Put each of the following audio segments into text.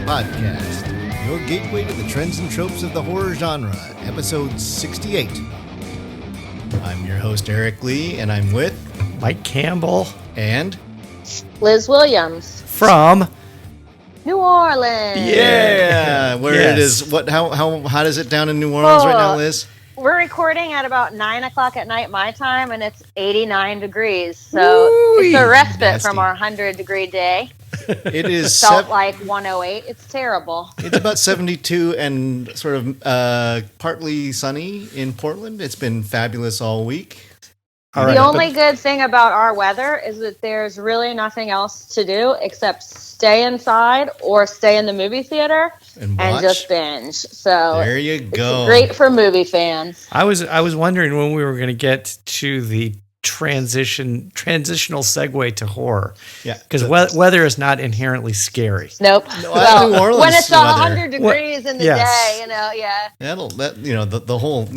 Podcast, your gateway to the trends and tropes of the horror genre, episode 68. I'm your host, Eric Lee, and I'm with Mike Campbell and Liz Williams from New Orleans. Yeah, where it is. How hot is it down in New Orleans right now, Liz? We're recording at about 9 o'clock at night my time, and it's 89 degrees. So it's a respite from our 100-degree day. It is felt like 108. It's terrible. It's about 72 and sort of partly sunny in Portland. It's been fabulous all week. The only good thing about our weather is that there's really nothing else to do except stay inside or stay in the movie theater and just binge. So there you go. It's great for movie fans. I was wondering when we were going to get to the transitional segue to horror. Yeah, because weather is not inherently scary. Nope. No, well, New Orleans when it's 100 degrees in the day, the whole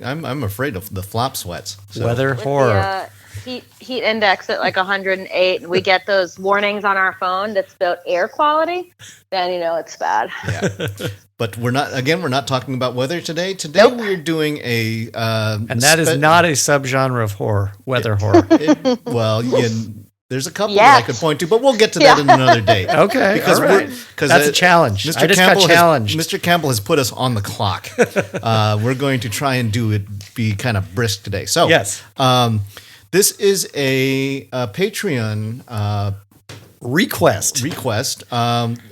I'm afraid of the flop sweats. So. Weather horror. The, heat index at like 108, and we get those warnings on our phone that's about air quality, then it's bad. Yeah. But we're not talking about weather today. Today we're doing a and that is not a subgenre of horror, weather horror. There's a couple that I could point to, but we'll get to that in another day. Okay, because that's a challenge. Mr. Campbell has put us on the clock. We're going to try and be kind of brisk today. So yes, this is a Patreon request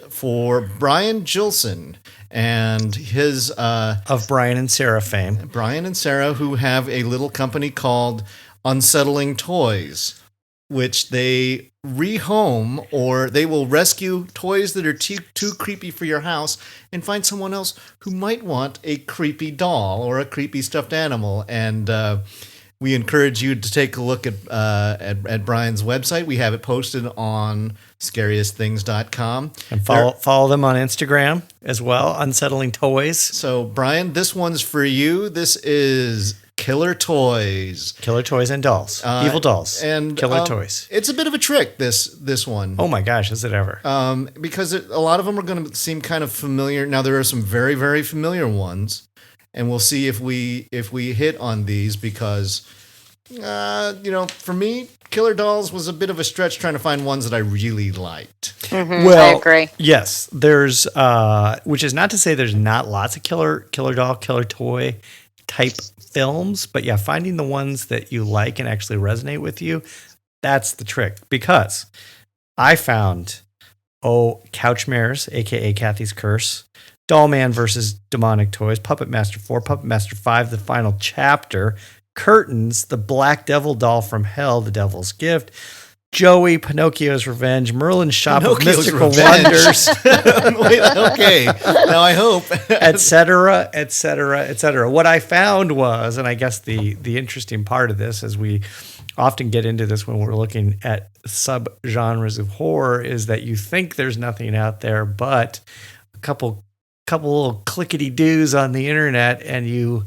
for Brian Gilson. And his of Brian and Sarah fame. Brian and Sarah, who have a little company called Unsettling Toys, which they rehome, or they will rescue toys that are too creepy for your house and find someone else who might want a creepy doll or a creepy stuffed animal. And we encourage you to take a look at Brian's website. We have it posted on scariestthings.com. And follow them on Instagram as well, Unsettling Toys. So, Brian, this one's for you. This is Killer Toys. Killer Toys and Dolls. Evil Dolls. And Killer Toys. It's a bit of a trick, this one. Oh my gosh, is it ever? Because a lot of them are going to seem kind of familiar. Now, there are some very, very familiar ones. And we'll see if we hit on these because, for me, Killer Dolls was a bit of a stretch trying to find ones that I really liked. Mm-hmm, well, I agree. Yes, there's, which is not to say there's not lots of killer doll, killer toy type films, but yeah, finding the ones that you like and actually resonate with you, that's the trick. Because I found, Couchmares, aka Kathy's Curse, Doll Man versus Demonic Toys, Puppet Master 4, Puppet Master 5, The Final Chapter, Curtains, The Black Devil Doll from Hell, The Devil's Gift, Joey, Pinocchio's Revenge, Merlin's Shop of Mystical Wonders. Wait, okay, now I hope. etc., etc., etc. What I found was, and I guess the interesting part of this, as we often get into this when we're looking at subgenres of horror, is that you think there's nothing out there, but a couple little clickety-doos on the internet, and you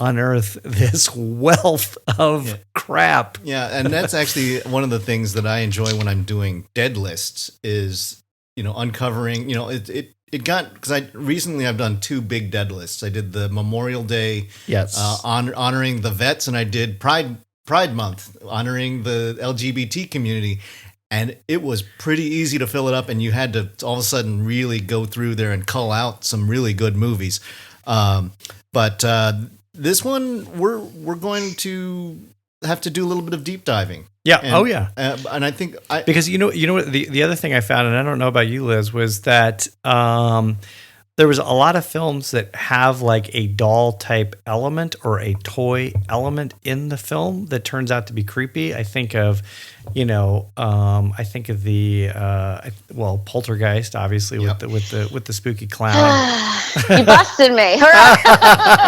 unearth this wealth of crap. Yeah, and that's actually one of the things that I enjoy when I'm doing dead lists is, uncovering, it got, because I've done 2 big dead lists. I did the Memorial Day, honoring the vets, and I did Pride Month, honoring the LGBT community. And it was pretty easy to fill it up, and you had to all of a sudden really go through there and cull out some really good movies. But this one, we're going to have to do a little bit of deep diving. Yeah. And, and I think because you know what the other thing I found, and I don't know about you, Liz, was that there was a lot of films that have like a doll type element or a toy element in the film that turns out to be creepy. I think of, Poltergeist, obviously, with the spooky clown. You busted me.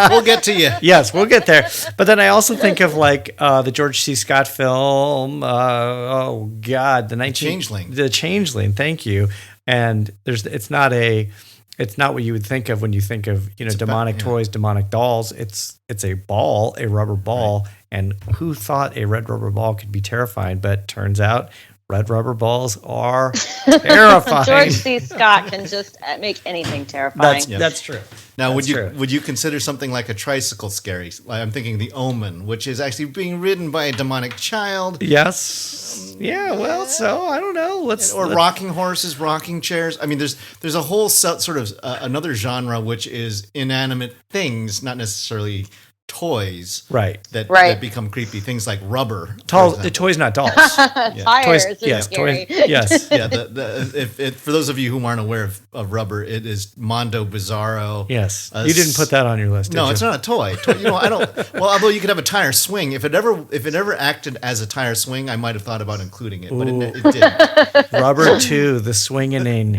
We'll get to you. Yes, we'll get there. But then I also think of like the George C. Scott film. The Changeling. The Changeling. Thank you. And it's not what you would think of when you think of demonic toys, demonic dolls. It's a ball, a rubber ball, and who thought a red rubber ball could be terrifying? But turns out red rubber balls are terrifying. George C. Scott can just make anything terrifying. That's true. Now, would you consider something like a tricycle scary? Like, I'm thinking The Omen, which is actually being ridden by a demonic child. Yes. Yeah. Well, so I don't know. Let's rocking horses, rocking chairs. I mean, there's a whole sort of another genre which is inanimate things, not necessarily toys, that become creepy. Things like rubber. The toys, not dolls. Tires. Toys, yes. Scary. Yes. Yeah. For those of you who aren't aware of rubber, it is Mondo Bizarro. Yes. You didn't put that on your list. No, it's not a toy. I don't. Well, although you could have a tire swing. If it ever acted as a tire swing, I might have thought about including it, but it didn't. Rubber 2, the swinging.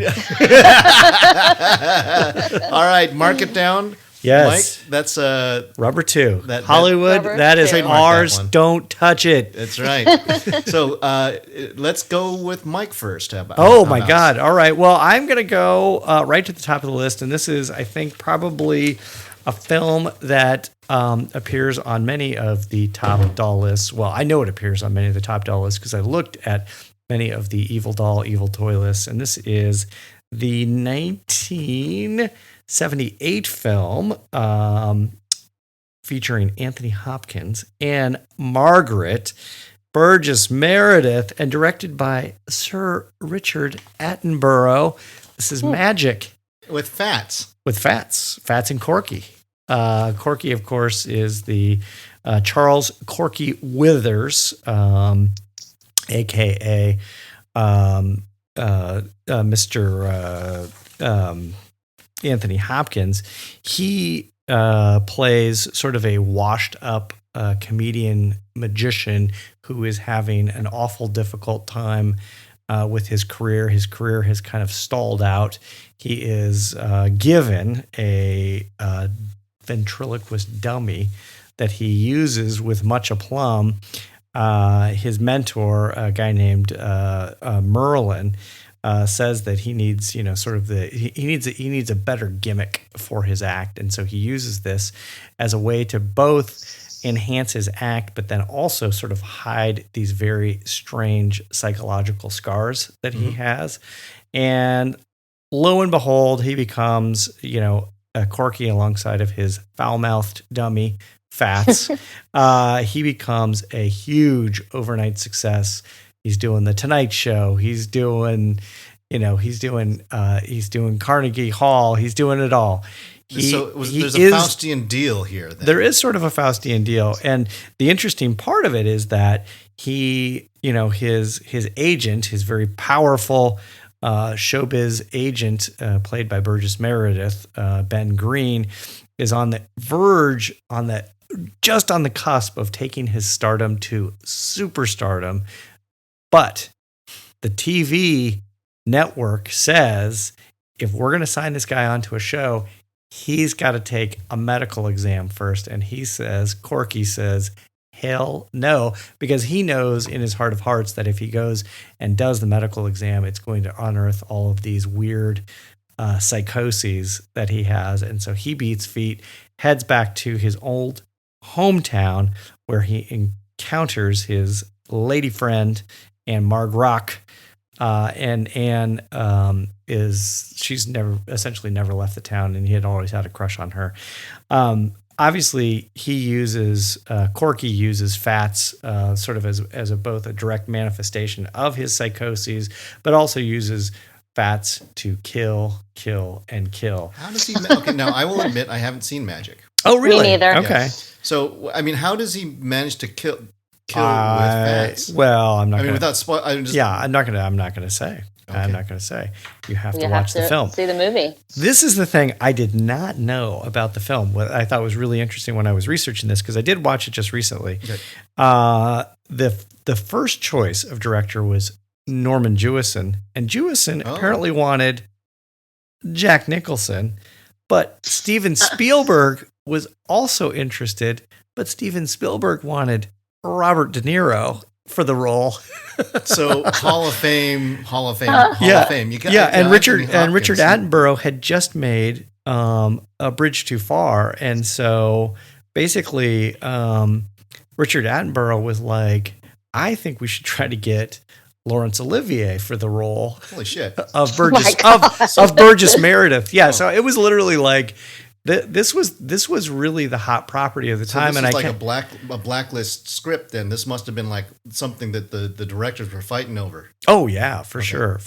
All right, mark it down. Yes. Mike, that's Rubber 2. Hollywood, that is ours. Don't touch it. That's right. So let's go with Mike first. My God. All right. Well, I'm going to go right to the top of the list. And this is, I think, probably a film that appears on many of the top doll lists. Well, I know it appears on many of the top doll lists because I looked at many of the evil doll, evil toy lists. And this is the 1978 film featuring Anthony Hopkins and Margaret Burgess Meredith and directed by Sir Richard Attenborough. This is Magic. With Fats. Fats and Corky. Corky, of course, is the Charles Corky Withers, a.k.a. Mr. Anthony Hopkins. He plays sort of a washed-up comedian magician who is having an awful difficult time with his career. His career has kind of stalled out. He is given a ventriloquist dummy that he uses with much aplomb. His mentor, a guy named Merlin, says that he needs, he needs a better gimmick for his act, and so he uses this as a way to both enhance his act, but then also sort of hide these very strange psychological scars that he has. And lo and behold, he becomes, a Corky alongside of his foul-mouthed dummy, Fats. He becomes a huge overnight success. He's doing the Tonight Show. He's doing Carnegie Hall. He's doing it all. There's a Faustian deal here. Then. There is sort of a Faustian deal. And the interesting part of it is that he, his agent, his very powerful showbiz agent, played by Burgess Meredith, Ben Green, is on the verge, just on the cusp of taking his stardom to superstardom. But the TV network says, if we're going to sign this guy onto a show, he's got to take a medical exam first. And Corky says, hell no, because he knows in his heart of hearts that if he goes and does the medical exam, it's going to unearth all of these weird psychoses that he has. And so he beats feet, heads back to his old hometown where he encounters his lady friend and Marg Rock. And Anne she's essentially never left the town, and he had always had a crush on her. Obviously, Corky uses Fats sort of as both a direct manifestation of his psychoses, but also uses Fats to kill, and kill. How does he? Okay, now I will admit I haven't seen Magic. Oh, really? Me neither. Okay. Yes. So, I mean, how does he manage to kill with Fats? Well, I'm not. Without spoil. I'm not gonna say. Okay. I'm not going to say. You have to watch the film. See the movie. This is the thing I did not know about the film. What I thought was really interesting when I was researching this, because I did watch it just recently. Okay. The first choice of director was Norman Jewison, and Jewison apparently wanted Jack Nicholson, but Steven Spielberg was also interested, but Steven Spielberg wanted Robert De Niro for the role. So Hall of Fame. You got, and Richard Attenborough had just made A Bridge Too Far, and so basically Richard Attenborough was like, I think we should try to get Laurence Olivier for the role Holy shit. of Burgess of Burgess Meredith. Yeah, so it was literally like this was really the hot property of the time. This and is like a blacklist script. Then this must have been like something that the directors were fighting over. Oh yeah, for sure.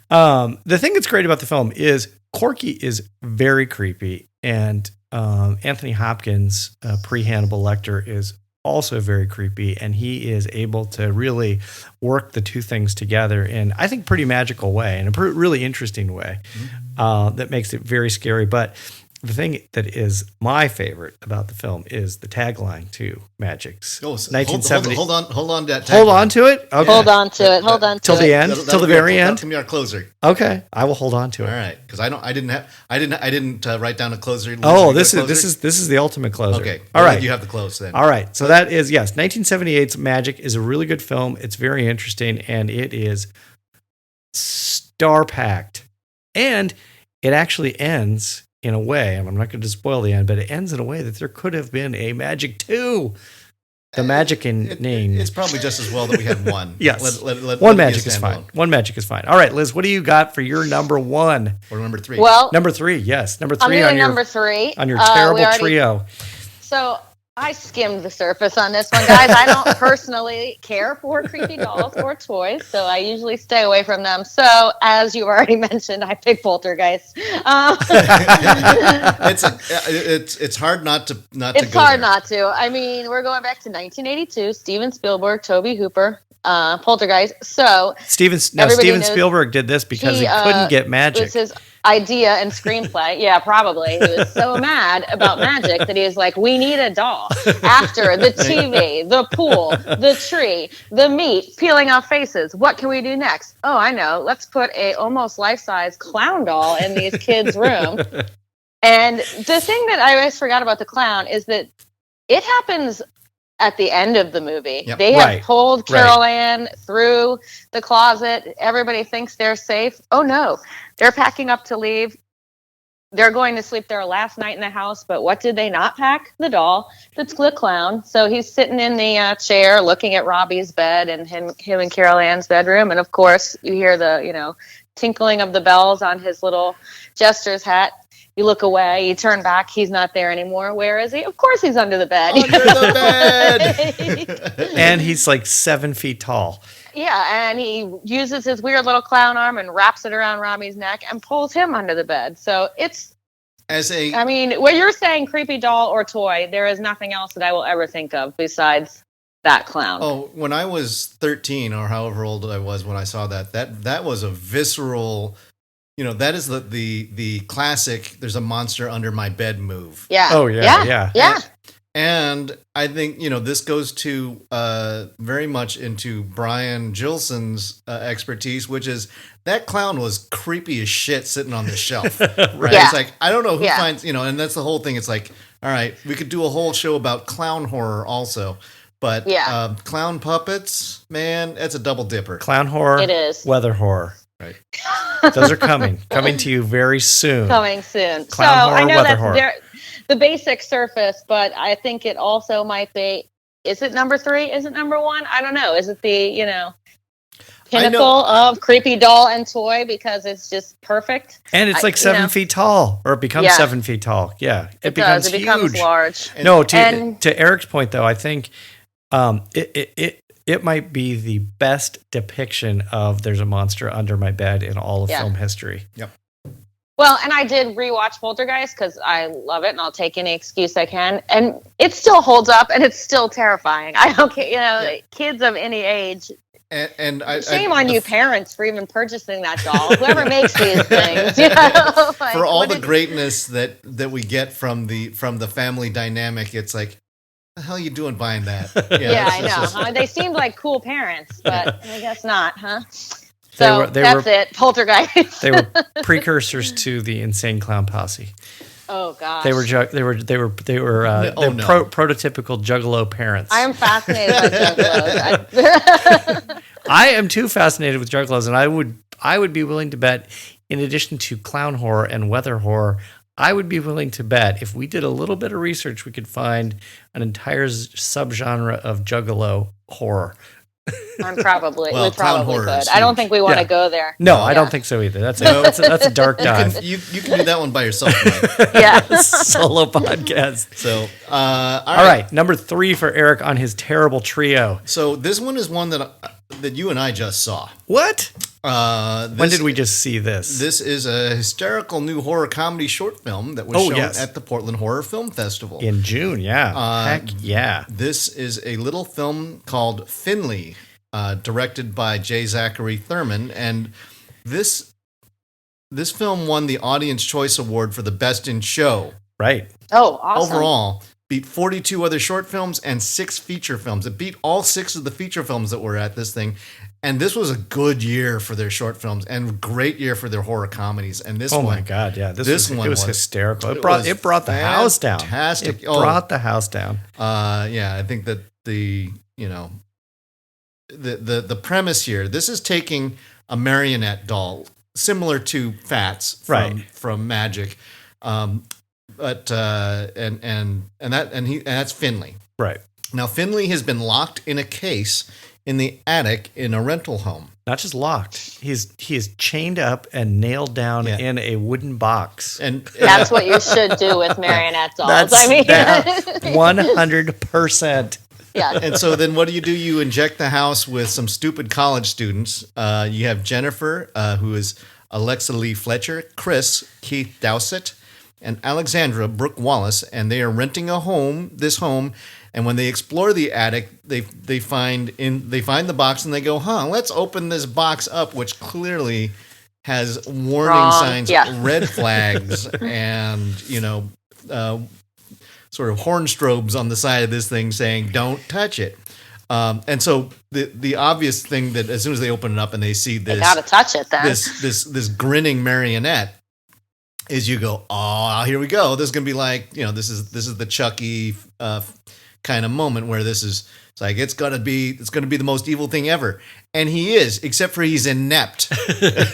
The thing that's great about the film is Corky is very creepy, and Anthony Hopkins, pre-Hannibal Lecter, is also very creepy, and he is able to really work the two things together in, I think, pretty magical way, in a really interesting way, that makes it very scary. But the thing that is my favorite about the film is the tagline to Magic's. Oh, so hold on to that tagline. Hold on to it? Okay. Hold on to it. Hold on to it. Till the end? Till the very end? That's going to be our closer. Okay. I will hold on to it. All right. Because I didn't write down a closer. Oh, this is the ultimate closer. Okay. All right. You have the close then. All right. So that is, yes, 1978's Magic is a really good film. It's very interesting, and it is star-packed. And it actually ends in a way, and I'm not going to spoil the end, but it ends in a way that there could have been a Magic 2. The Magic name. It's probably just as well that we had one. Yes. One Magic is fine. One Magic is fine. All right, Liz, what do you got for your number one? Or number three? Well, number three, yes. Number I'm three doing number three. On your terrible trio. So I skimmed the surface on this one, guys. I don't personally care for creepy dolls or toys, so I usually stay away from them. So, as you already mentioned, I picked Poltergeist. It's hard not to It's hard not to. I mean, we're going back to 1982. Steven Spielberg, Tobe Hooper, Poltergeist. So Steven Spielberg did this because he couldn't get magic. It was his idea and screenplay. Yeah, probably. He was so mad about magic that he was like, we need a doll. After the TV, the pool, the tree, the meat, peeling off faces. What can we do next? Oh, I know. Let's put a almost life-size clown doll in these kids' room. And the thing that I always forgot about the clown is that it happens at the end of the movie. Yep. They have pulled Carol Ann through the closet. Everybody thinks they're safe. Oh no, they're packing up to leave. They're going to sleep their last night in the house, but what did they not pack? The doll, the clown. So he's sitting in the chair looking at Robbie's bed and him and Carol Ann's bedroom. And of course, you hear the, tinkling of the bells on his little jester's hat. You look away, you turn back, he's not there anymore. Where is he? Of course he's under the bed. Under the bed! And he's like 7 feet tall. Yeah, and he uses his weird little clown arm and wraps it around Robbie's neck and pulls him under the bed. So when you're saying creepy doll or toy, there is nothing else that I will ever think of besides that clown. Oh, when I was 13 or however old I was when I saw that was a visceral... that is the classic, there's a monster under my bed move. Yeah. Oh, yeah. And I think, this goes to very much into Brian Gilson's expertise, which is that clown was creepy as shit sitting on the shelf. Right? Yeah. It's like, I don't know who finds, and that's the whole thing. It's like, all right, we could do a whole show about clown horror also. But clown puppets, man, that's a double dipper. Clown horror, it is. Weather horror. Right. Those are coming to you very soon. Coming soon. Clown horror, I know weather that's horror. The basic surface, but I think it also might be. Is it number 3? Is it number 1? I don't know. Is it the pinnacle of creepy doll and toy because it's just perfect? And it's like 7 feet tall, or it becomes 7 feet tall. Yeah, it becomes huge. It becomes large. To Eric's point, though, I think it might be the best depiction of there's a monster under my bed in all of film history. Yep. Well, and I did rewatch Poltergeist because I love it and I'll take any excuse I can. And it still holds up and it's still terrifying. I don't care, kids of any age. And shame on you parents for even purchasing that doll. Whoever makes these things, for all the greatness that we get from the family dynamic, it's like, the hell are you doing buying that? I know. Huh? They seemed like cool parents, but I guess not, huh? So that's it. Poltergeist. They were precursors to the Insane Clown Posse. Oh gosh. They were prototypical Juggalo parents. I am fascinated by Juggalos. I am too fascinated with Juggalos, and I would be willing to bet, in addition to clown horror and weather horror, I would be willing to bet if we did a little bit of research, we could find an entire subgenre of Juggalo horror. I'm probably Well, we clown probably horror could. is I don't huge. think we want to Yeah. go there. No, I Yeah. don't think so either. That's a dark dive. You can do that one by yourself, Mike. Yeah. Solo podcast. So, All right, number 3 for Eric on his terrible trio. So this one is one that you and I just saw. What? This, When did we just see this? This is a hysterical new horror comedy short film that was shown yes. at the Portland Horror Film Festival. In June, yeah. Heck yeah. This is a little film called Finley, directed by J. Zachary Thurman, and this film won the Audience Choice Award for the Best in Show. Right. Oh, awesome. Overall, beat 42 other short films and 6 feature films. It beat all 6 of the feature films that were at this thing. And this was a good year for their short films and great year for their horror comedies. And this Oh one, my God, yeah. this one it was was- hysterical. it It brought the house down. fantastic. It Oh. brought the house down. Yeah, I think that the premise here, this is taking a marionette doll similar to Fats from Magic, but and that's Finley. Right. Now Finley has been locked in a case in the attic in a rental home. Not just locked. He is chained up and nailed down in a wooden box. And That's what you should do with marionette dolls. That's I mean, 100%. yeah. And so then what do? You inject the house with some stupid college students. You have Jennifer, who is Alexa Lee Fletcher, Chris, Keith Dowsett, and Alexandra Brooke Wallace, and they are renting this home. And when they explore the attic, they find the box and they go, let's open this box up, which clearly has warning signs, red flags, and sort of horn strobes on the side of this thing saying, "Don't touch it." And so the obvious thing that as soon as they open it up and they see this, They gotta touch it then. this grinning marionette, is you go, "Oh, here we go. This is gonna be like, this is the Chucky kind of moment where it's like it's gonna be the most evil thing ever." And he is, except for he's inept,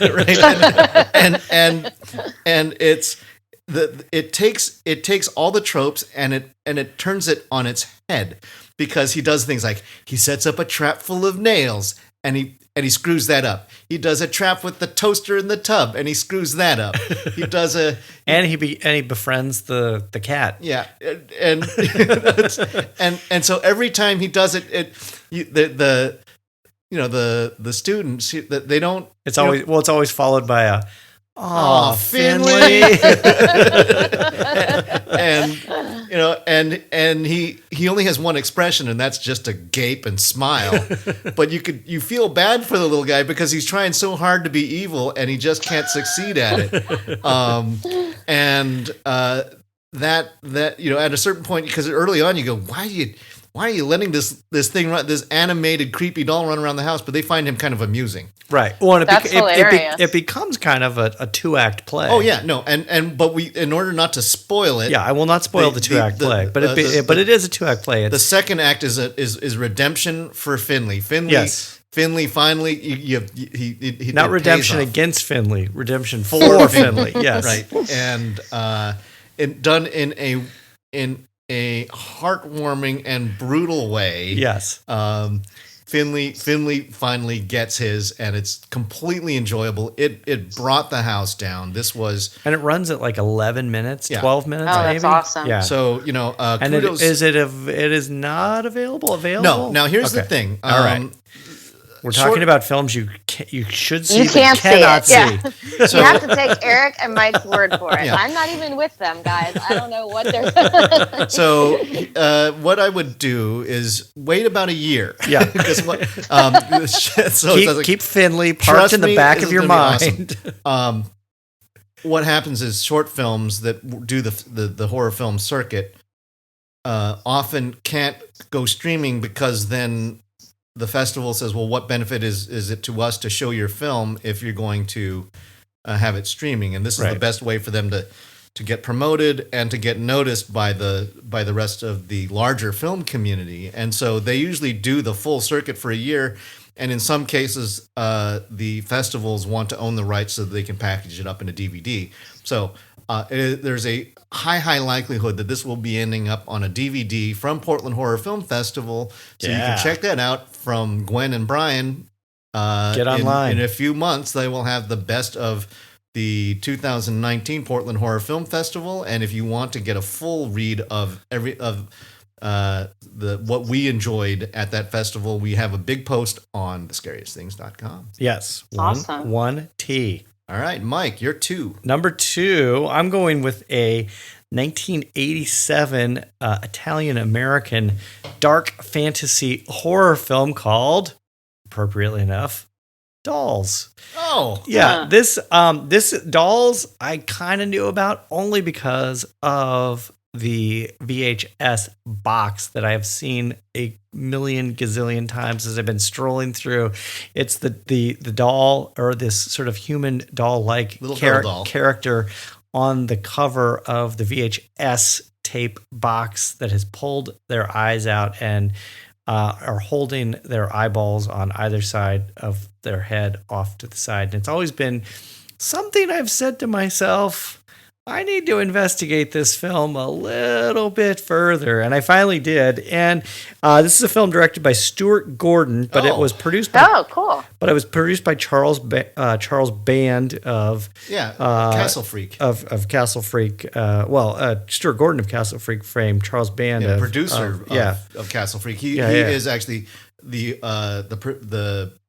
right? And it's it takes all the tropes and it turns it on its head, because he does things like he sets up a trap full of nails and he screws that up. He does a trap with the toaster in the tub and he screws that up. He does and he befriends the cat. Yeah, and so every time he does it, the students they don't. It's always followed by a "Oh, Finley," and he only has one expression, and that's just a gape and smile. But you feel bad for the little guy because he's trying so hard to be evil and he just can't succeed at it. That at a certain point, because early on you go, why are you letting this thing run, this animated creepy doll run around the house? But they find him kind of amusing. Right. Well, That's hilarious. It becomes kind of a 2-act play. Oh yeah, no, but we, in order not to spoil it, Yeah, I will not spoil the 2-act play, but it is a 2-act play. the second act is redemption for Finley. Yes. Finley finally he not it redemption pays off. against Finley, redemption for Finley. Yes. Right, and done in a heartwarming and brutal way. Yes. Finley finally gets his, and it's completely enjoyable. It brought the house down. And it runs at like 11 minutes, Yeah. 12 minutes. Oh, maybe? that's awesome. Yeah. So And kudos. it is not available. No. Now here's the Okay. thing. All right. We're short- talking about films you should see, You but can't see cannot it. Yeah. see. You have to take Eric and Mike's word for it. Yeah. I'm not even with them, guys. I don't know what they're. So what I would do is wait about a year. Yeah. Because so Keep Finley Trust parked in the me, back this of is your gonna be mind. what happens is short films that do the horror film circuit often can't go streaming, because then the festival says, well, what benefit is it to us to show your film if you're going to have it streaming? And this is the Right. best way for them to get promoted and to get noticed by the rest of the larger film community. And so they usually do the full circuit for a year. And in some cases, the festivals want to own the rights so that they can package it up in a DVD. So there's a high likelihood that this will be ending up on a DVD from Portland Horror Film Festival. So you can check that out from Gwen and Brian. Get online. In a few months, they will have the best of the 2019 Portland Horror Film Festival. And if you want to get a full read of what we enjoyed at that festival, we have a big post on thescariestthings.com. Yes. Awesome. 1T. All right, Mike, you're 2. Number 2, I'm going with a 1987 Italian-American dark fantasy horror film called, appropriately enough, Dolls. Oh. Yeah, this Dolls I kind of knew about only because of the VHS box that I have seen a million gazillion times as I've been strolling through. It's the doll, or this sort of human doll-like character on the cover of the VHS tape box that has pulled their eyes out and are holding their eyeballs on either side of their head off to the side. And it's always been something I've said to myself, I need to investigate this film a little bit further, and I finally did. And this is a film directed by Stuart Gordon, but it was produced by cool. But it was produced by Charles Band of Castle Freak of Castle Freak. Stuart Gordon of Castle Freak fame. Charles Band, producer of Castle Freak. He is actually the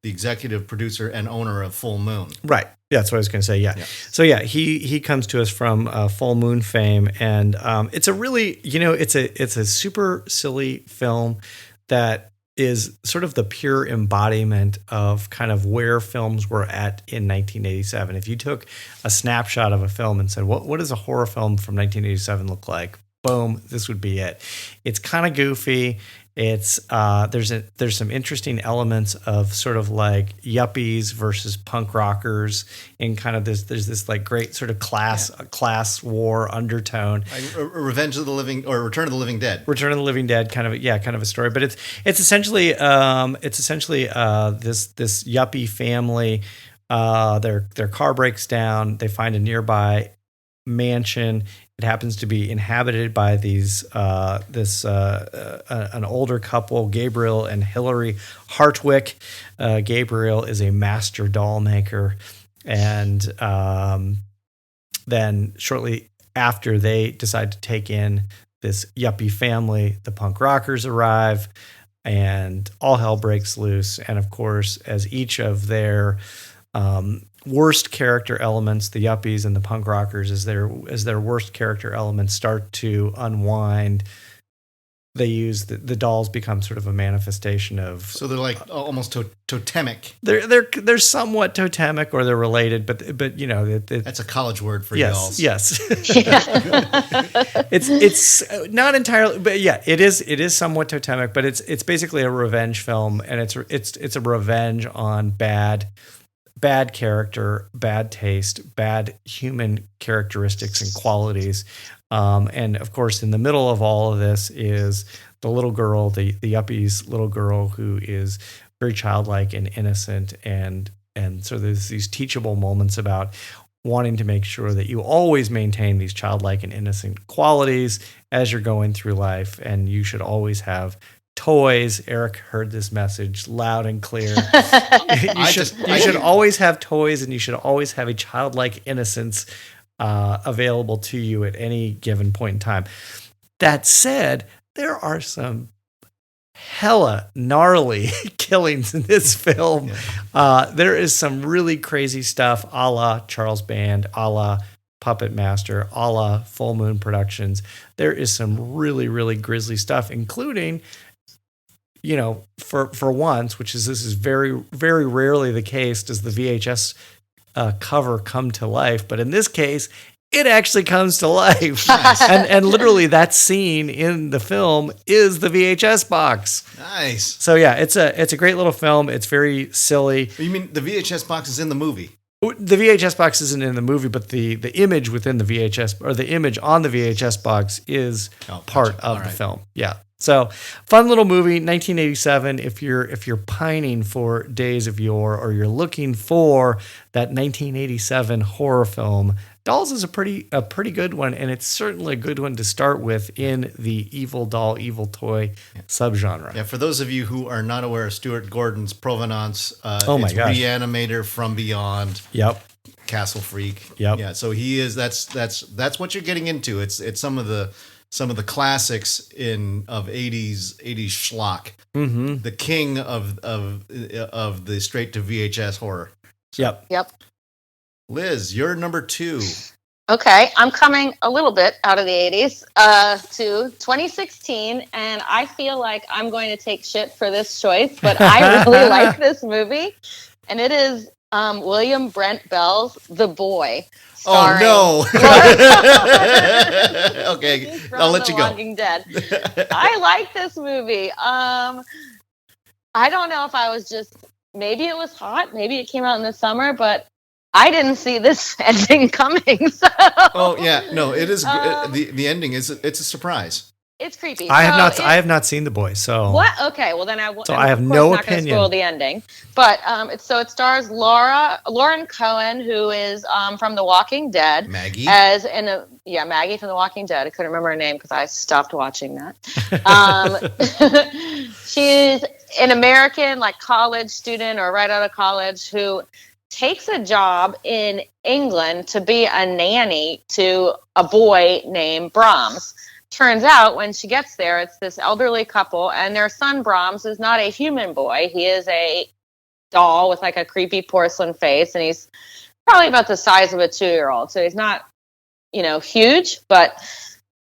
executive producer and owner of Full Moon. Right. Yeah, that's what I was going to say. Yeah. So he comes to us from Full Moon fame, and it's a really, it's a super silly film that is sort of the pure embodiment of kind of where films were at in 1987. If you took a snapshot of a film and said, what does a horror film from 1987 look like? Boom, this would be it. It's kind of goofy. It's there's some interesting elements of sort of like yuppies versus punk rockers, in kind of there's this like great sort of class war undertone. Revenge of the Living, or Return of the Living Dead. Return of the Living Dead, kind of a story, but it's essentially this yuppie family. Their car breaks down. They find a nearby mansion. It happens to be inhabited by an older couple, Gabriel and Hillary Hartwick. Gabriel is a master doll maker, and then shortly after they decide to take in this yuppie family, the punk rockers arrive, and all hell breaks loose. And of course, as each of their worst character elements, the yuppies and the punk rockers, as their worst character elements start to unwind, they use the dolls become sort of a manifestation of. So they're like almost totemic. They're somewhat totemic, or they're related, but that's a college word for dolls. Yes. It's not entirely, but yeah, it is somewhat totemic, but it's basically a revenge film, and it's a revenge on bad character, bad taste, bad human characteristics and qualities. And of course, in the middle of all of this is the little girl, the yuppie's little girl, who is very childlike and innocent. And so there's these teachable moments about wanting to make sure that you always maintain these childlike and innocent qualities as you're going through life. And you should always have toys. Eric heard this message loud and clear. You should always have toys, and you should always have a childlike innocence available to you at any given point in time. That said, there are some hella gnarly killings in this film. Yeah. There is some really crazy stuff, a la Charles Band, a la Puppet Master, a la Full Moon Productions. There is some really, really grisly stuff, including, for once, this is very, very rarely the case, does the VHS cover come to life. But in this case, it actually comes to life. Nice. and literally that scene in the film is the VHS box. Nice. So yeah, it's a great little film. It's very silly. You mean the VHS box is in the movie? The VHS box isn't in the movie, but the image within the VHS, or the image on the VHS box, is part of the film. Yeah. So fun little movie, 1987. If you're pining for Days of Yore, or you're looking for that 1987 horror film, Dolls is a pretty good one, and it's certainly a good one to start with in the evil doll, evil toy subgenre. Yeah, for those of you who are not aware of Stuart Gordon's provenance, Oh my it's gosh. Reanimator, From Beyond, Yep. Castle Freak. Yep. Yeah, so he is. That's what you're getting into. It's some of the classics of 80s schlock. Mm-hmm. The king of the straight to VHS horror. Yep. Liz, you're number 2. Okay, I'm coming a little bit out of the 80s to 2016, and I feel like I'm going to take shit for this choice, but I really like this movie, and it is William Brent Bell's The Boy. Oh, no. Laura. Okay, I'll let you go. Walking Dead. I like this movie. I don't know if I was just, maybe it was hot, maybe it came out in the summer, but I didn't see this ending coming. So. Oh yeah, no, it is the ending is it's a surprise. It's creepy. I have not seen The Boy, so what? Okay, well then I have no not opinion. Spoil the ending, but it stars Lauren Cohen, who is from The Walking Dead, Maggie, Maggie from The Walking Dead. I couldn't remember her name because I stopped watching that. She's an American college student or right out of college who takes a job in England to be a nanny to a boy named Brahms. Turns out when she gets there, it's this elderly couple, and their son Brahms is not a human boy. He is a doll with a creepy porcelain face, and he's probably about the size of a 2-year-old. So he's not, huge, but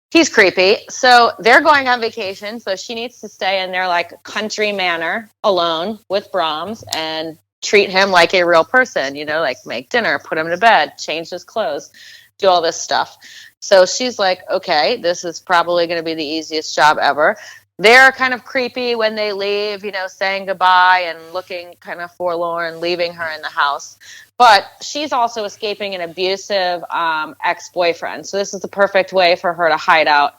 he's creepy. So they're going on vacation, so she needs to stay in their country manor alone with Brahms and treat him like a real person, make dinner, put him to bed, change his clothes, do all this stuff. So she's like, okay, this is probably going to be the easiest job ever. They're kind of creepy when they leave, saying goodbye and looking kind of forlorn, leaving her in the house. But she's also escaping an abusive ex-boyfriend. So this is the perfect way for her to hide out.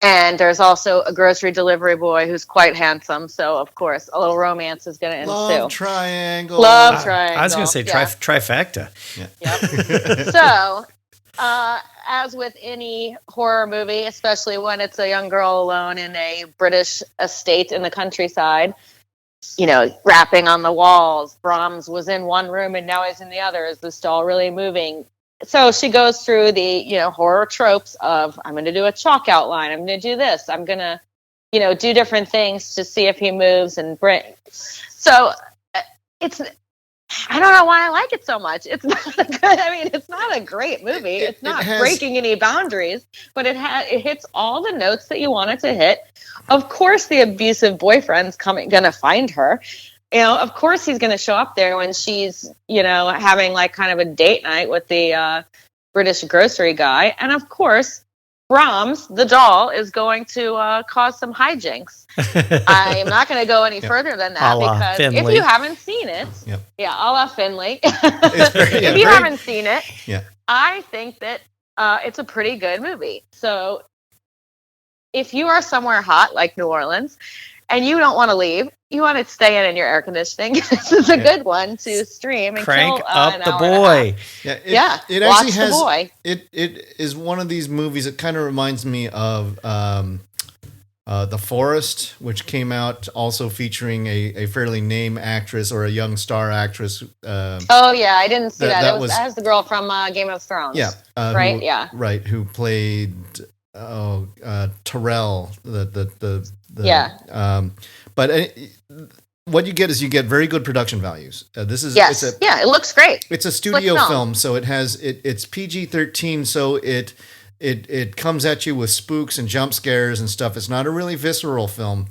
And there's also a grocery delivery boy who's quite handsome. So, of course, a little romance is going to ensue. Love triangle. Love triangle. I was going to say trifecta. Yeah. Yep. So, as with any horror movie, especially when it's a young girl alone in a British estate in the countryside, rapping on the walls. Brahms was in one room and now he's in the other. Is this doll really moving? So she goes through the, horror tropes of, I'm going to do a chalk outline. I'm going to do this. I'm going to, do different things to see if he moves and bring. So I don't know why I like it so much. It's not it's not a great movie. It's not breaking any boundaries, but it hits all the notes that you want it to hit. Of course, the abusive boyfriend's going to find her. Of course he's going to show up there when she's, having kind of a date night with the British grocery guy. And of course, Brahms, the doll, is going to cause some hijinks. I am not going to go any further than that because Finley. If you haven't seen it, yep. a la Finley, if you haven't seen it, yeah. I think that it's a pretty good movie. So if you are somewhere hot like New Orleans and you don't want to leave, you want to stay in your air conditioning, this is a good one to stream and crank kill up an The hour Boy. It watch actually has The Boy. It is one of these movies that kind of reminds me of The Forest, which came out also featuring a fairly named actress or a young star actress. I didn't see that. That was as the girl from Game of Thrones. Yeah, right. Right, who played Terrell. But what you get is very good production values. This is it looks great. It's a studio film, so it's PG-13, so it comes at you with spooks and jump scares and stuff. It's not a really visceral film,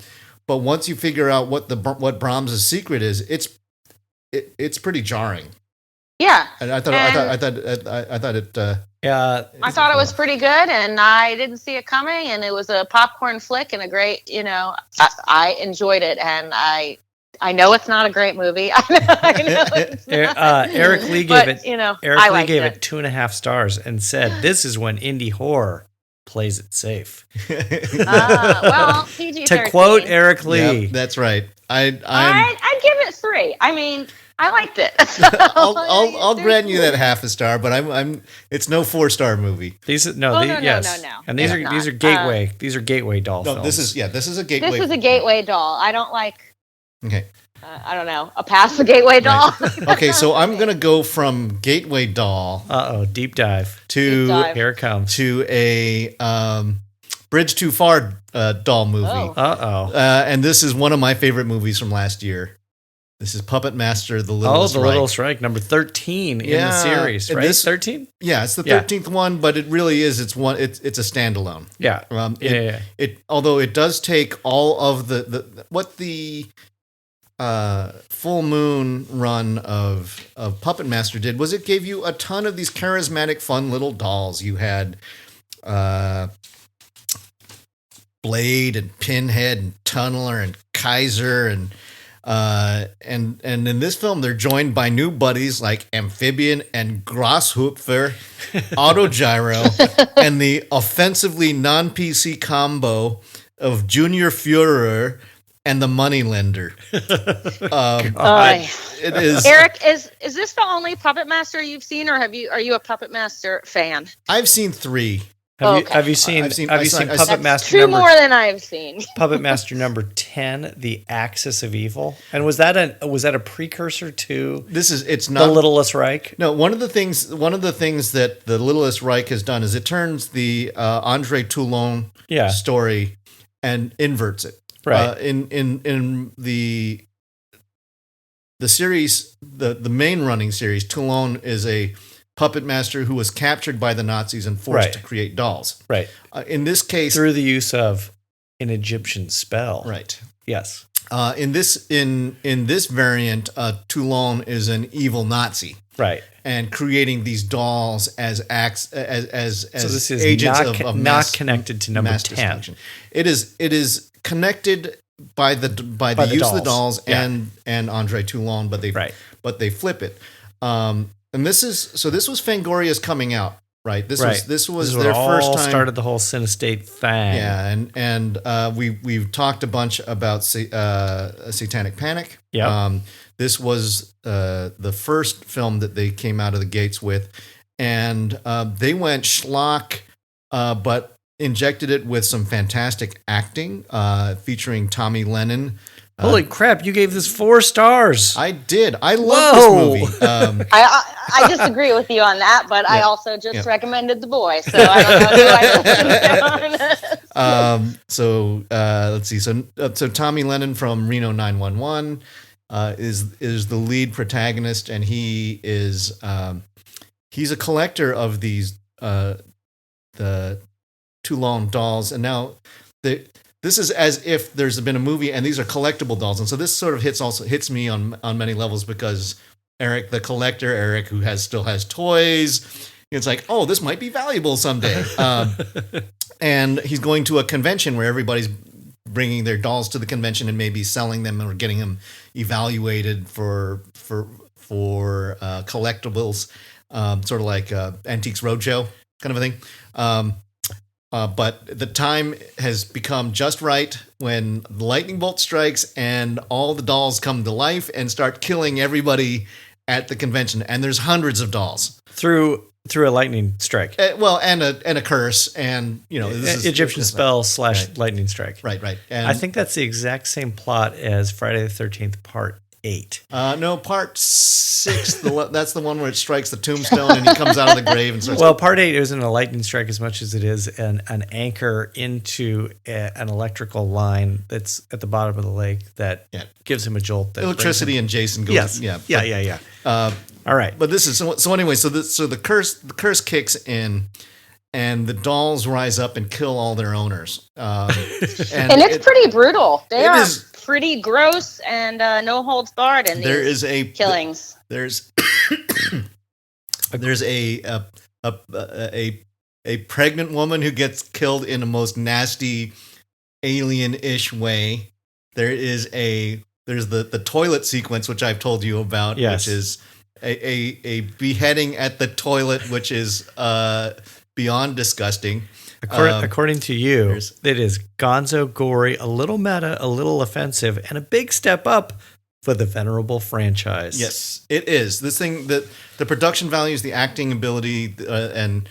but once you figure out what Brahms' secret is, it's pretty jarring. Yeah, and I thought it was pretty good, and I didn't see it coming, and it was a popcorn flick and a great, I enjoyed it, and I know it's not a great movie. I know it's not. Eric Lee gave it. I liked it 2.5 stars and said, "This is when indie horror plays it safe." Well, PG-13. To quote Eric Lee, yep, that's right. I'd give it 3. I mean, I liked it. I'll grant you that half a star, but it's no 4-star movie. No. And these are gateway. These are gateway doll films. This is a gateway. This is a gateway doll. I don't like. Okay. I don't know. A pass the gateway doll. Right. Okay, so I'm gonna go from gateway doll. Deep dive. Here it comes. To a Bridge Too Far doll movie. And this is one of my favorite movies from last year. This is Puppet Master: The Littlest Reich. Littlest Reich, number 13 in the series, right? 13? Yeah, it's the 13th one, but it really is. It's a standalone. Yeah. Although it does take all of the full moon run of Puppet Master did was it gave you a ton of these charismatic, fun little dolls. You had Blade and Pinhead and Tunneler and Kaiser and in this film they're joined by new buddies like Amphibian and Grasshopper, Autogyro, and the offensively non-PC combo of Junior Führer and the Moneylender. It is. Eric, is this the only Puppet Master you've seen, or are you a Puppet Master fan? I've seen 3. Have you seen Puppet Master? 2 more than I've seen. Puppet Master number 10, The Axis of Evil, and was that a precursor to? It's not The Littlest Reich. No, one of the things that the Littlest Reich has done is it turns the Andre Toulon story and inverts it. Right. In the series, the main running series, Toulon is a puppet master who was captured by the Nazis and forced to create dolls. Right. In this case, through the use of an Egyptian spell. Right. Yes. In this variant, Toulon is an evil Nazi. Right. And creating these dolls as so this is agents not connected to number 10. It is connected by the use of the dolls and Andre Toulon, but they flip it. And this was Fangoria's coming out, right? This was their first time. Started the whole Cinestate thing. Yeah, and we've talked a bunch about Satanic Panic. Yeah. This was the first film that they came out of the gates with, and they went schlock, but injected it with some fantastic acting, featuring Tommy Lennon. Holy crap! You gave this 4 stars. I did. I love this movie. I disagree with you on that, but I also just recommended The Boy, so I don't know who I listened to. So let's see. So Tommy Lennon from Reno 911 is the lead protagonist, and he's a collector of these the Toulon dolls, and now this is as if there's been a movie, and these are collectible dolls, and so this sort of hits me on many levels because Eric, the collector, who still has toys, it's like, oh, this might be valuable someday, and he's going to a convention where everybody's bringing their dolls to the convention and maybe selling them or getting them evaluated for collectibles, sort of like Antiques Roadshow kind of a thing. But the time has become just right when the lightning bolt strikes and all the dolls come to life and start killing everybody at the convention. And there's hundreds of dolls through a lightning strike. And a curse, and this Egyptian spell / lightning strike. Right. And I think that's the exact same plot as Friday the 13th Part 8. No, Part 6. That's the one where it strikes the tombstone and he comes out of the grave and starts. Well, Part 8 isn't a lightning strike as much as it is an anchor into an electrical line that's at the bottom of the lake that gives him a jolt. Electricity and Jason goes. Yes. Yeah. All right. But this is so anyway. So the curse kicks in, and the dolls rise up and kill all their owners. And it's pretty brutal. They are pretty gross and no holds barred in these killings. There's a pregnant woman who gets killed in a most nasty alien-ish way. There's the toilet sequence, which I've told you about, which is a beheading at the toilet, which is beyond disgusting. According to you, it is gonzo, gory, a little meta, a little offensive, and a big step up for the venerable franchise. Yes, it is. This thing, the production values, the acting ability, and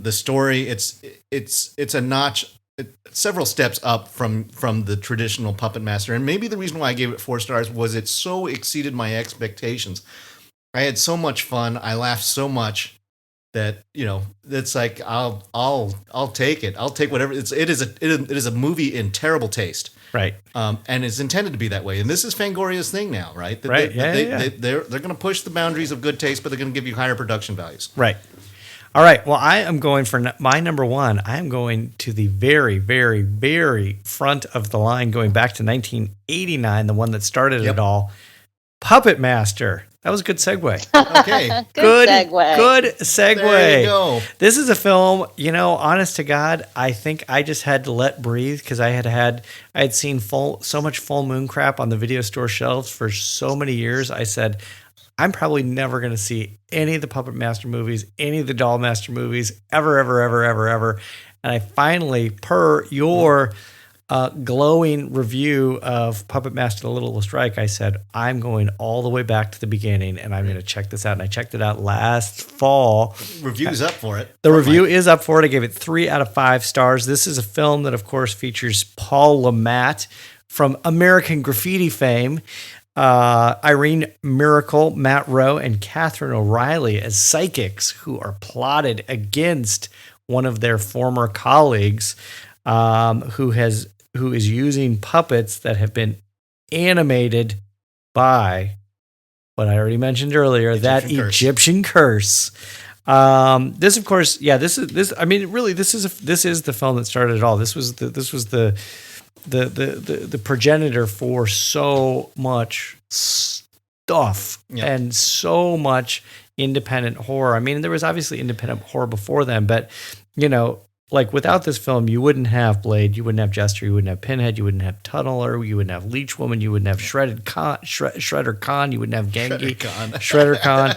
the story. It's a notch, several steps up from the traditional Puppet Master. And maybe the reason why I gave it 4 stars was it so exceeded my expectations. I had so much fun. I laughed so much that, it's like I'll take it. I'll take whatever. It is a movie in terrible taste. Right. And it's intended to be that way. And this is Fangoria's thing now, right? Right. They're going to push the boundaries of good taste, but they're going to give you higher production values. Right. All right. Well, I am going for my number 1. I am going to the very, very, very front of the line, going back to 1989, the one that started it all. Puppet Master. That was a good segue. Okay. Good segue. Good segue. There you go. This is a film, honest to God, I think I just had to let breathe because I had seen so much full moon crap on the video store shelves for so many years. I said, I'm probably never going to see any of the Puppet Master movies, any of the Doll Master movies, ever. And I finally, per your glowing review of Puppet Master The Little Strike, I said, I'm going all the way back to the beginning and I'm going to check this out. And I checked it out last fall. Review's up for it. The review is up for it. I gave it 3 out of 5 stars. This is a film that, of course, features Paul LeMat from American Graffiti fame, Irene Miracle, Matt Rowe, and Catherine O'Reilly as psychics who are plotted against one of their former colleagues, who is using puppets that have been animated by what I already mentioned earlier, Egyptian curse. This, of course, this is. I mean, really, this is the film that started it all. This was the progenitor for so much stuff and so much independent horror. I mean, there was obviously independent horror before then, but like without this film, you wouldn't have Blade, you wouldn't have Jester, you wouldn't have Pinhead, you wouldn't have Tunneler, you wouldn't have Leech Woman, you wouldn't have Shredder Khan, you wouldn't have Gengi, Shredder Khan.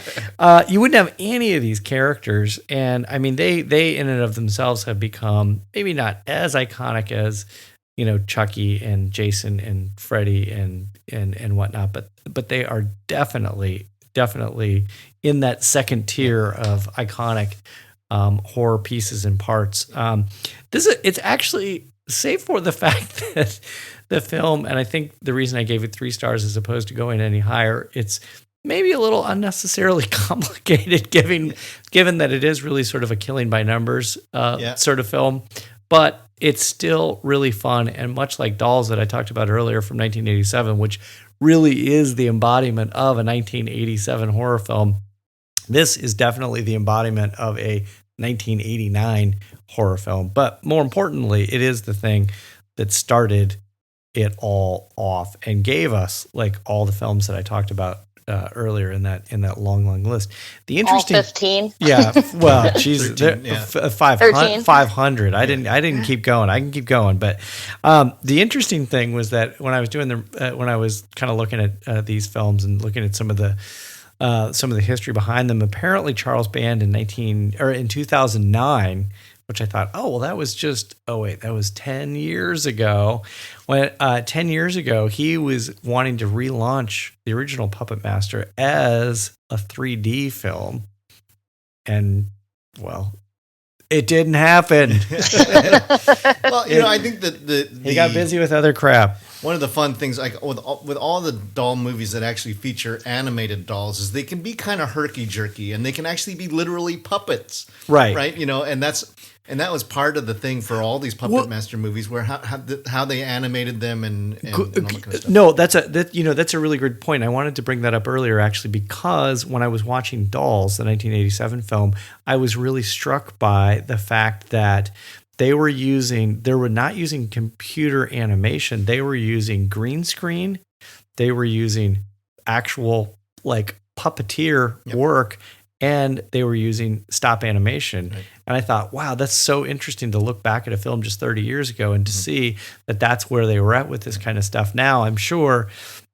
You wouldn't have any of these characters. And I mean, they in and of themselves have become maybe not as iconic as, Chucky and Jason and Freddy and whatnot, but they are definitely in that second tier of iconic horror pieces and parts. It's actually, save for the fact that the film, and I think the reason I gave it 3 stars as opposed to going any higher, it's maybe a little unnecessarily complicated, given that it is really sort of a killing by numbers sort of film, but it's still really fun. And much like Dolls that I talked about earlier from 1987, which really is the embodiment of a 1987 horror film, this is definitely the embodiment of a 1989 horror film. But more importantly, it is the thing that started it all off and gave us like all the films that I talked about earlier in that long list. The interesting, all 15. Yeah, well, geez, 13, 500. I didn't keep going. I can keep going, but the interesting thing was that when I was doing when I was kind of looking at these films and looking at some of the history behind them, apparently Charles Band in 2009, which I thought, that was 10 years ago. When 10 years ago, he was wanting to relaunch the original Puppet Master as a 3D film. And, well, it didn't happen. Well, I think that he got busy with other crap. One of the fun things, like with all the doll movies that actually feature animated dolls, is they can be kind of herky-jerky, and they can actually be literally puppets, right? And that was part of the thing for all these Puppet Master movies, where how they animated them and all that kind of stuff. No, that's a really good point. I wanted to bring that up earlier, actually, because when I was watching Dolls, the 1987 film, I was really struck by the fact that they were not using computer animation. They were using green screen. They were using actual like puppeteer work, and they were using stop animation. Right. And I thought, wow, that's so interesting to look back at a film just 30 years ago and to see that that's where they were at with this kind of stuff. Now, I'm sure,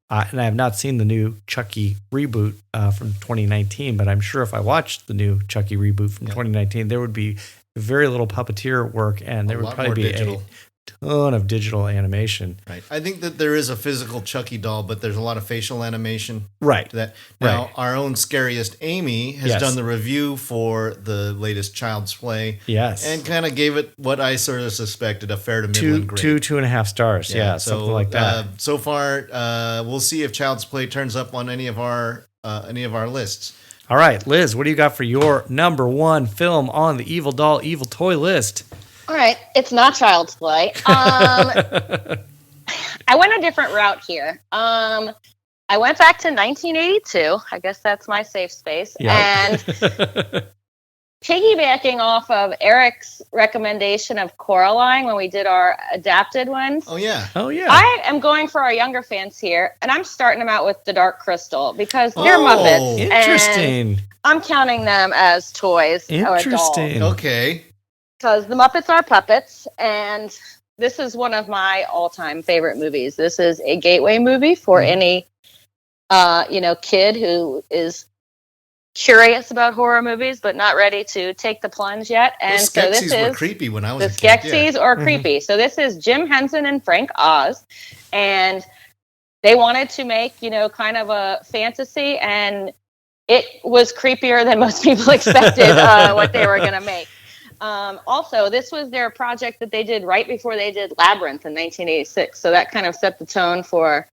and I have not seen the new Chucky reboot from 2019, but I'm sure if I watched the new Chucky reboot from 2019, there would be very little puppeteer work, and there would probably be ton of digital animation. Right. I think that there is a physical Chucky doll, but there's a lot of facial animation. Right. To that. Now, Right. our own Scariest Amy has Yes. done the review for the latest Child's Play. Yes. And kind of gave it what I sort of suspected, a fair to middling grade. 2.5 stars. Yeah, something like that. So far, we'll see if Child's Play turns up on any of our lists. All right, Liz, what do you got for your number one film on the Evil Doll, Evil Toy list? All right, it's not Child's Play. I went a different route here. I went back to 1982. I guess that's my safe space. Yep. And piggybacking off of Eric's recommendation of Coraline when we did our adapted ones. Oh, yeah. Oh, yeah. I am going for our younger fans here, and I'm starting them out with the Dark Crystal because they're Oh, Muppets. Interesting. And I'm counting them as toys or dolls. Interesting. Okay. Because the Muppets are puppets, and this is one of my all-time favorite movies. This is a gateway movie for any, kid who is curious about horror movies but not ready to take the plunge yet. And the so this Skeksis were is creepy when I was the a kid. Skeksis are creepy. So this is Jim Henson and Frank Oz, and they wanted to make kind of a fantasy, and it was creepier than most people expected what they were going to make. Also, this was their project that they did right before they did Labyrinth in 1986. So that kind of set the tone for,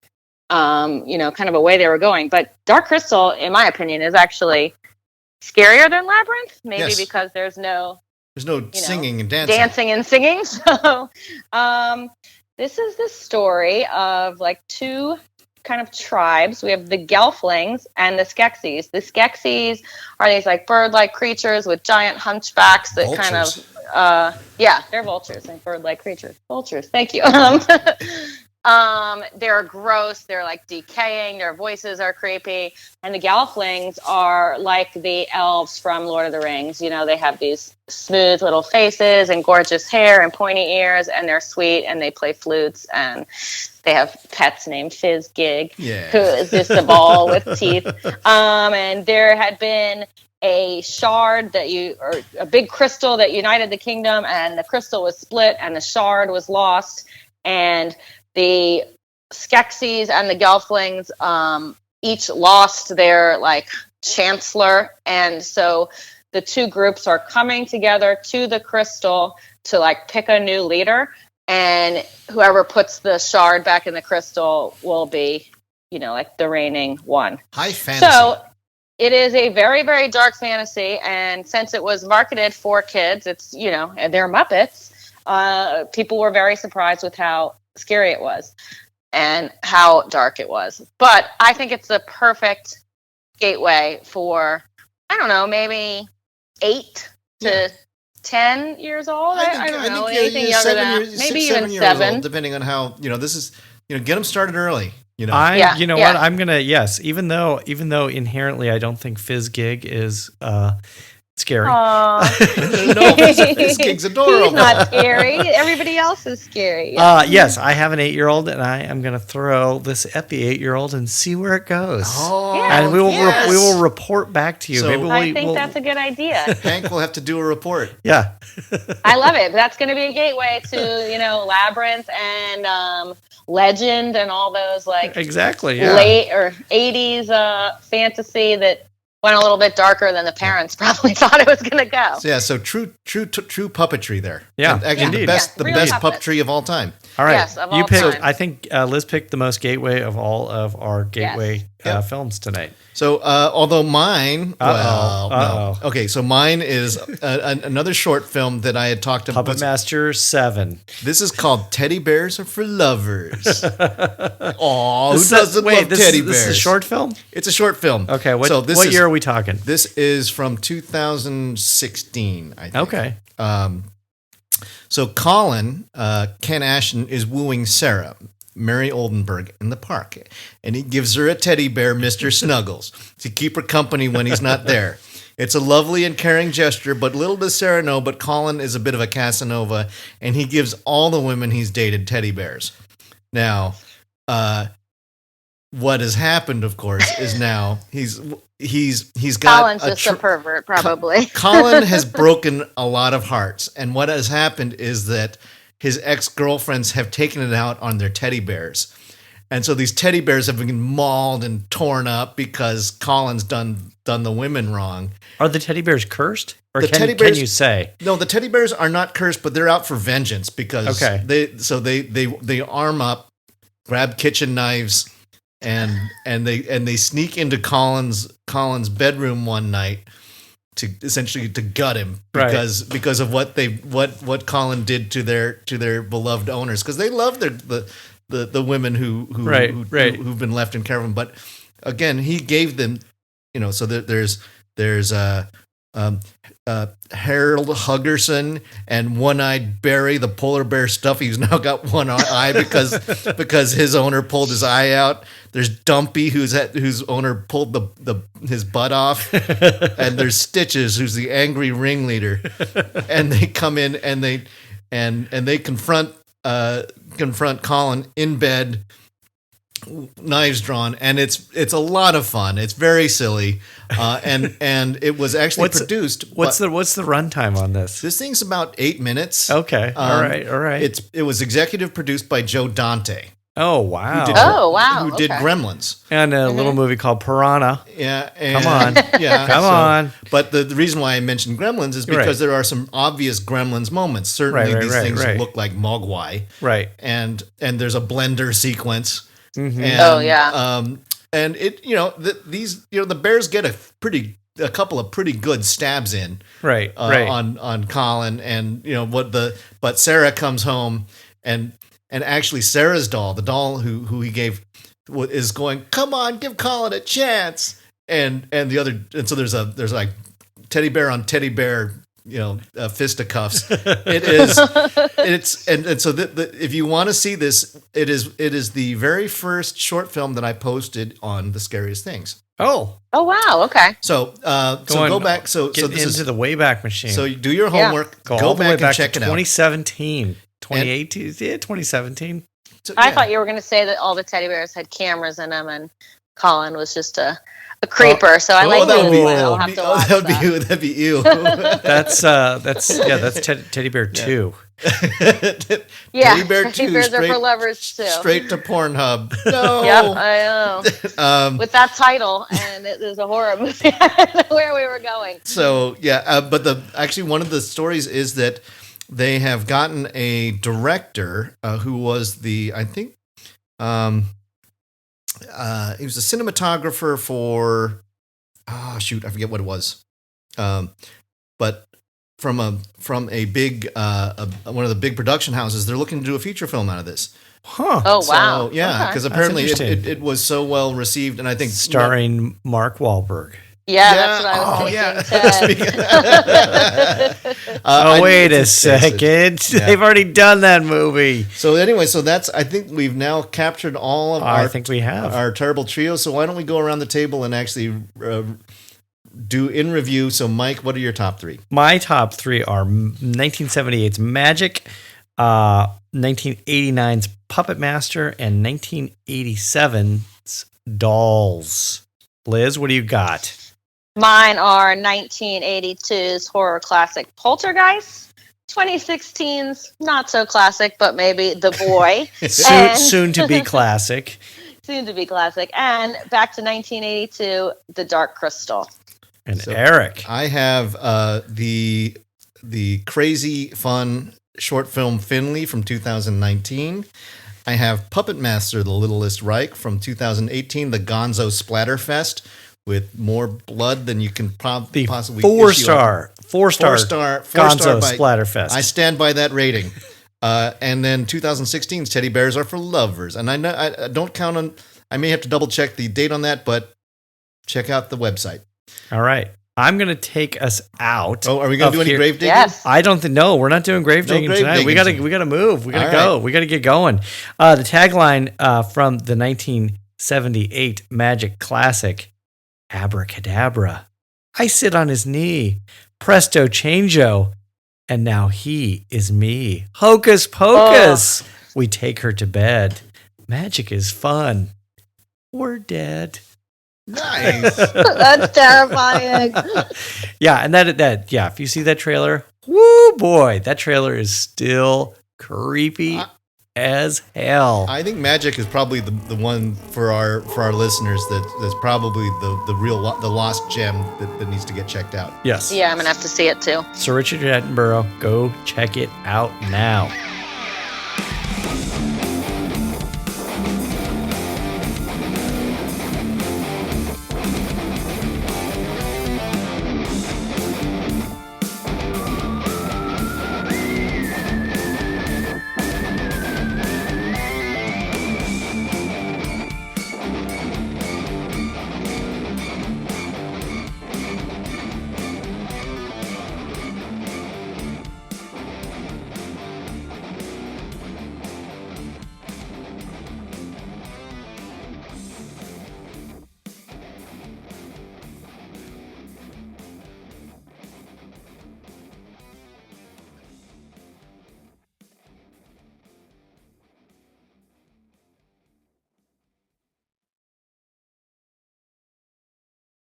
kind of a way they were going. But Dark Crystal, in my opinion, is actually scarier than Labyrinth. Maybe Yes. because there's no singing and dancing. dancing and singing. So this is the story of like two kind of tribes. We have the Gelflings and the Skeksis. The Skeksis are these like bird-like creatures with giant hunchbacks that Vultures. kind of they're vultures and bird-like creatures. Vultures, thank you. They're gross, they're like decaying, their voices are creepy, and the Gelflings are like the elves from Lord of the Rings. They have these smooth little faces and gorgeous hair and pointy ears, and they're sweet, and they play flutes, and they have pets named Fizz Gig, who is just a ball with teeth. And there had been a shard or a big crystal that united the kingdom, and the crystal was split, and the shard was lost, and the Skeksis and the Gelflings each lost their chancellor, and so the two groups are coming together to the crystal to pick a new leader, and whoever puts the shard back in the crystal will be, the reigning one. High fantasy. So it is a very, very dark fantasy, and since it was marketed for kids, it's, and they're Muppets, people were very surprised with how scary it was and how dark it was. But I think it's the perfect gateway for, I don't know, maybe 8 to 10 years old. I don't know, anything younger than that. Maybe even 7. Old, depending on how, this is, get them started early. What? I'm gonna even though inherently I don't think Fizz Gig is scary. No, Fizz Gig's adorable. He's not scary. Everybody else is scary. Yes, I have an 8-year-old, and I am going to throw this at the 8-year-old and see where it goes. And we will report back to you. So, maybe I think that's a good idea. Hank will have to do a report. Yeah. I love it. That's going to be a gateway to Labyrinth and Legend and all those exactly late or 80s fantasy that went a little bit darker than the parents probably thought it was going to go. So true puppetry there. Yeah, and actually the best puppetry of all time. All right, yes, of all picked. time. I think Liz picked the most gateway of all of our gateway films tonight. So, although mine, Uh-oh. no. Okay, so mine is another short film that I had talked about. Puppet Master 7. This is called Teddy Bears Are for Lovers. Oh, who doesn't love teddy bears? This is a short film? It's a short film. Okay, what year are we talking? This is from 2016, I think. Okay. So Colin, Ken Ashton, is wooing Sarah, Mary Oldenburg, in the park, and he gives her a teddy bear, Mr. Snuggles, to keep her company when he's not there. It's a lovely and caring gesture, but little does Sarah know, but Colin is a bit of a Casanova, and he gives all the women he's dated teddy bears. Now, what has happened, of course, is now he's got Colin's just a pervert, probably. Colin has broken a lot of hearts, and what has happened is that his ex-girlfriends have taken it out on their teddy bears. And so these teddy bears have been mauled and torn up because Colin's done the women wrong. Are the teddy bears cursed? Or The can teddy bears- you say? No, the teddy bears are not cursed, but they're out for vengeance because they arm up, grab kitchen knives, and they sneak into Colin's bedroom one night to essentially to gut him because of what Colin did to their beloved owners, because they love the women who've been left in care of them. But again, he gave them, so that there's Harold Huggerson and One-Eyed Barry, the polar bear stuff. He's now got one eye because his owner pulled his eye out. There's Dumpy, whose owner pulled his butt off, and there's Stitches, who's the angry ringleader. And they come in and they confront Colin in bed, knives drawn, and it's a lot of fun. It's very silly, and it was actually produced. What's the runtime on this? This thing's about 8 minutes. Okay, all right. It was executive produced by Joe Dante. Oh wow! Who did Gremlins and a little movie called Piranha? Yeah, come on, come on. But the reason why I mentioned Gremlins is because there are some obvious Gremlins moments. Certainly, these things look like Mogwai, right? And there's a blender sequence. Mm-hmm. And, and it, the bears get a couple of pretty good stabs in, on Colin, and but Sarah comes home and actually Sarah's doll, the doll who he gave, is going, come on, give Colin a chance, and so there's like teddy bear on teddy bear, fisticuffs. So if you want to see this, it is the very first short film that I posted on the Scariest Things. Oh wow, okay. So go back. So this is the Wayback Machine. So you do your homework. Go Go all the way back and check to it out. 2017, 2018, 2017. So, I thought you were going to say that all the teddy bears had cameras in them, and Colin was just a creeper. So I like that. I'll have to watch that. That'd be you. That's Teddy Bear 2. Yeah, Teddy Bear 2. Teddy bears are for lovers too. Straight to Pornhub. No. Yep, I know. With that title, and it was a horror movie. I don't know where we were going. So but actually one of the stories is that they have gotten a director who was he was a cinematographer for I forget what it was, but from a big one of the big production houses, they're looking to do a feature film out of this. Huh. Oh wow! So, yeah, because apparently it was so well received, and I think starring Mark Wahlberg. Yeah, that's what I was thinking. Wait a second. Yeah. They've already done that movie. So anyway, I think we've now captured all of our terrible trio. So why don't we go around the table and actually do in review. So Mike, what are your top three? My top three are 1978's Magic, 1989's Puppet Master, and 1987's Dolls. Liz, what do you got? Mine are 1982's horror classic Poltergeist, 2016's not so classic, but maybe The Boy. soon to be classic. Soon to be classic. And back to 1982, The Dark Crystal. And so Eric. I have the crazy fun short film Finley from 2019. I have Puppet Master, The Littlest Reich from 2018, the Gonzo Splatterfest, with more blood than you can possibly four-star Gonzo Splatterfest. I stand by that rating. And then 2016's Teddy Bears Are for Lovers. And I know I don't count on, I may have to double check the date on that, but check out the website. All right. I'm going to take us out. Oh, are we going to do any grave digging? Yes. I don't think, no, we're not doing grave digging tonight. We got to move. We got to go. We got to get going. The tagline from the 1978 Magic Classic, Abracadabra. I sit on his knee. Presto changeo. And now he is me. Hocus pocus. Oh. We take her to bed. Magic is fun. We're dead. Nice. That's terrifying. Yeah, and that if you see that trailer, woo boy, that trailer is still creepy as hell. I think Magic is probably the one for our listeners that's probably the lost gem that needs to get checked out. Yes. Yeah, I'm gonna have to see it too. Sir Richard Attenborough, go check it out now.